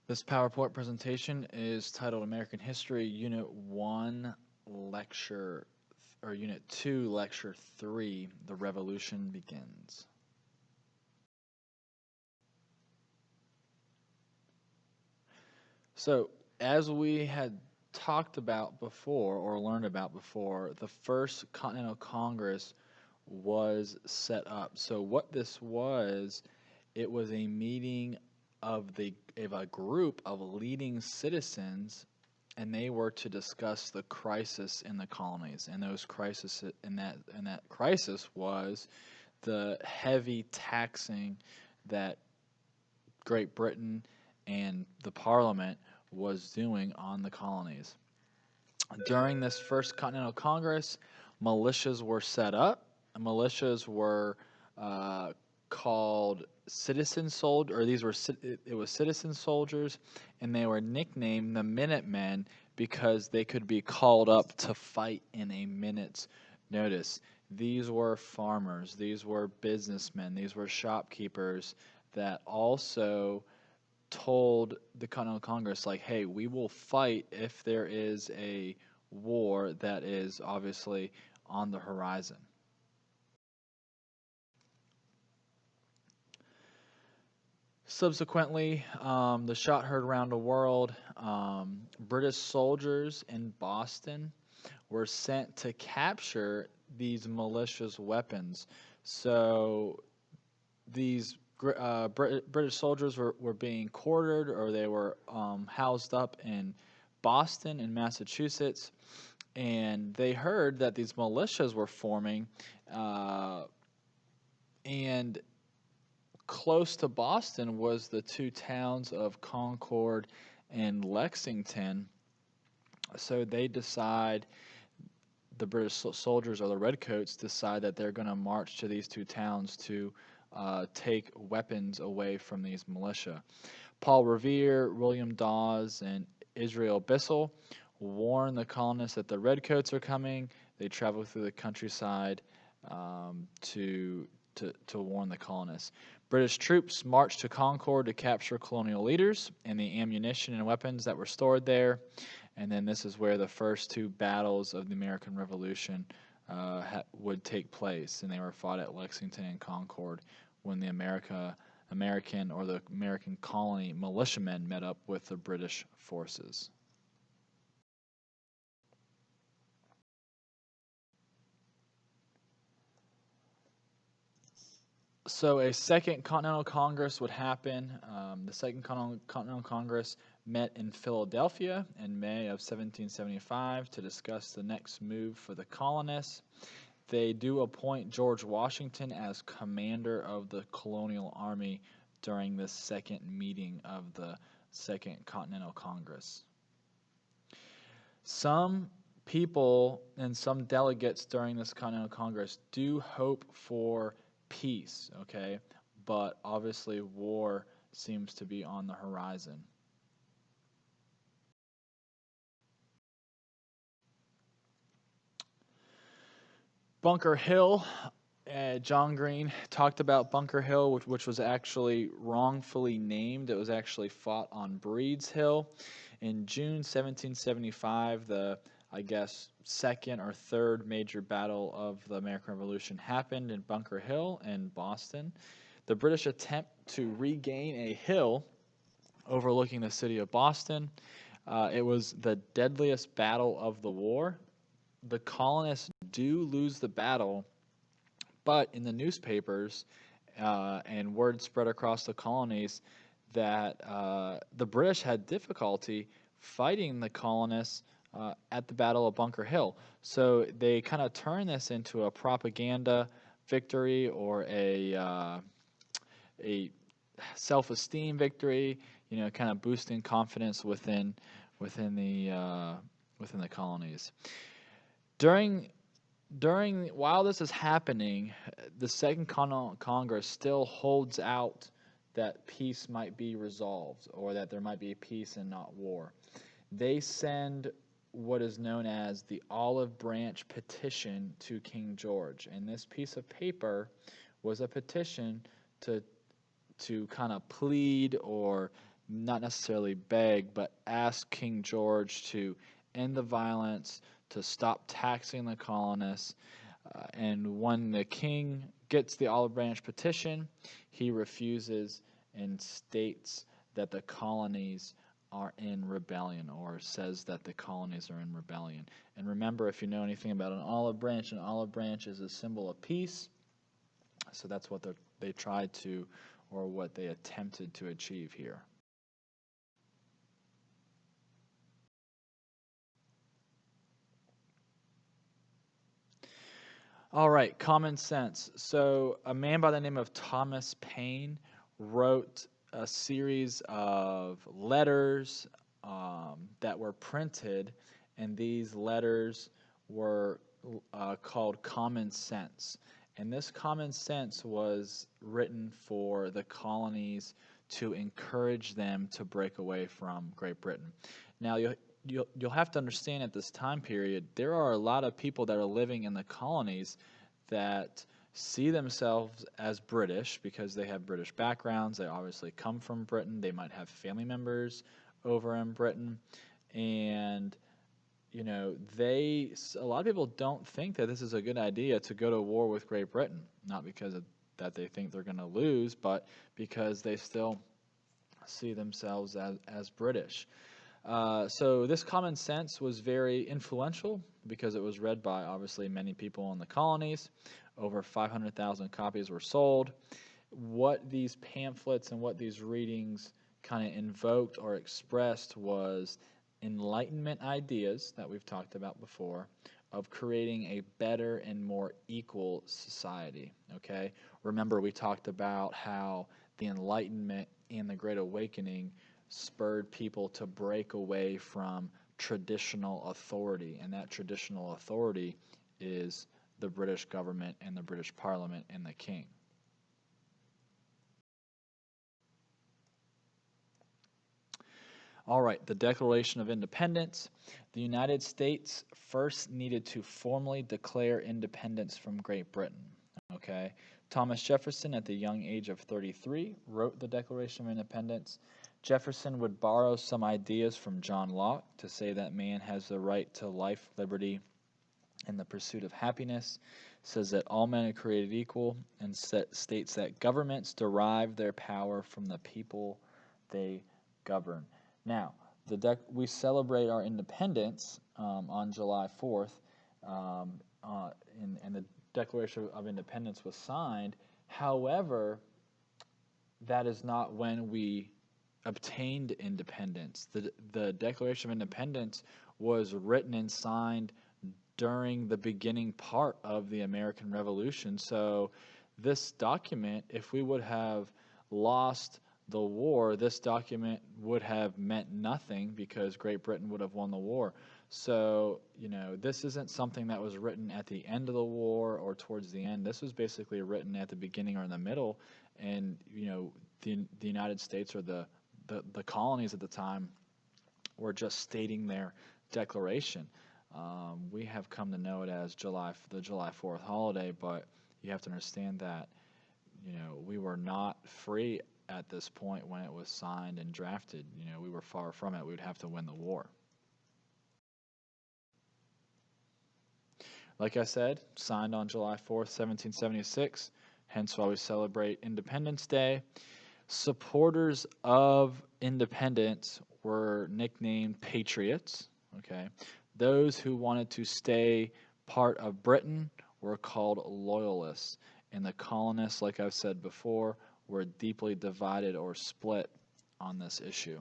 This PowerPoint presentation is titled American History, Unit 1, Lecture, or Unit 2, Lecture 3, The Revolution Begins. So, as we had talked about before, or learned about before, the First Continental Congress was set up. So, what this was, it was a meeting of a group of leading citizens, and they were to discuss the crisis in the colonies. And those crisis in that crisis was the heavy taxing that Great Britain and the Parliament was doing on the colonies. During this First Continental Congress, militias were set up. Militias were called citizen soldiers, or it was citizen soldiers, and they were nicknamed the Minutemen because they could be called up to fight in a minute's notice. These were farmers, these were businessmen, these were shopkeepers that also told the Continental Congress, like, hey, we will fight if there is a war that is obviously on the horizon. Subsequently, the shot heard around the world. British soldiers in Boston were sent to capture these malicious weapons. So these British soldiers were being quartered, or they were housed up in Boston and Massachusetts, and they heard that these militias were forming, and close to Boston was the two towns of Concord and Lexington. So they decide, the British soldiers or the Redcoats decide that they're going to march to these two towns to take weapons away from these militia. Paul Revere, William Dawes, and Israel Bissell warn the colonists that the Redcoats are coming. They travel through the countryside to warn the colonists. British troops marched to Concord to capture colonial leaders and the ammunition and weapons that were stored there. And then this is where the first two battles of the American Revolution would take place, and they were fought at Lexington and Concord when the American colony militiamen met up with the British forces. So a Second Continental Congress would happen. The Second Continental Congress met in Philadelphia in May of 1775 to discuss the next move for the colonists. They do appoint George Washington as commander of the colonial army during the second meeting of the Second Continental Congress. Some people and some delegates during this Continental Congress do hope for peace, okay? But obviously war seems to be on the horizon. Bunker Hill, John Green talked about Bunker Hill, which was actually wrongfully named. It was actually fought on Breed's Hill. In June 1775, I guess, second or third major battle of the American Revolution happened in Bunker Hill in Boston. The British attempt to regain a hill overlooking the city of Boston. It was the deadliest battle of the war. The colonists do lose the battle, but in the newspapers and word spread across the colonies that the British had difficulty fighting the colonists at the Battle of Bunker Hill. So they kind of turn this into a propaganda victory, or a self-esteem victory. Kind of boosting confidence within the colonies. While this is happening, the Second Continental Congress still holds out that peace might be resolved, or that there might be peace and not war. They send what is known as the Olive Branch Petition to King George, and this piece of paper was a petition to kind of plead or not necessarily beg, but ask King George to end the violence, to stop taxing the colonists. And when the king gets the olive branch petition, he refuses and states that the colonies are in rebellion, or says that the colonies are in rebellion. And remember, if you know anything about an olive branch is a symbol of peace. So that's what they tried to, or what they attempted to achieve here. All right, common sense. So, a man by the name of Thomas Paine wrote a series of letters that were printed, and these letters were called Common Sense. And this common sense was written for the colonies to encourage them to break away from Great Britain. Now, you'll have to understand at this time period, there are a lot of people that are living in the colonies that see themselves as British because they have British backgrounds. They obviously come from Britain. They might have family members over in Britain. And, a lot of people don't think that this is a good idea to go to war with Great Britain, not because that they think they're going to lose, but because they still see themselves as British. So this common sense was very influential because it was read by obviously many people in the colonies. Over 500,000 copies were sold. What these pamphlets and what these readings kind of invoked or expressed was Enlightenment ideas that we've talked about before of creating a better and more equal society. Okay? Remember, we talked about how the Enlightenment and the Great Awakening spurred people to break away from traditional authority, and that traditional authority is the British government and the British Parliament and the King. All right, the Declaration of Independence. The United States first needed to formally declare independence from Great Britain. Okay, Thomas Jefferson, at the young age of 33, wrote the Declaration of Independence. Jefferson would borrow some ideas from John Locke to say that man has the right to life, liberty, and the pursuit of happiness, says that all men are created equal, and states that governments derive their power from the people they govern. Now, we celebrate our independence on July 4th, and the Declaration of Independence was signed. However, that is not when we obtained independence. The Declaration of Independence was written and signed during the beginning part of the American Revolution. So this document, if we would have lost the war, this document would have meant nothing because Great Britain would have won the war. So, this isn't something that was written at the end of the war or towards the end. This was basically written at the beginning or in the middle. And, the United States, or the colonies at the time, were just stating their declaration. We have come to know it as the July 4th holiday, but you have to understand that, we were not free at this point when it was signed and drafted. We were far from it. We would have to win the war. Like I said, signed on July 4th, 1776, hence why we celebrate Independence Day. Supporters of independence were nicknamed patriots. Okay, those who wanted to stay part of Britain were called loyalists, and the colonists, like I've said before, were deeply divided or split on this issue.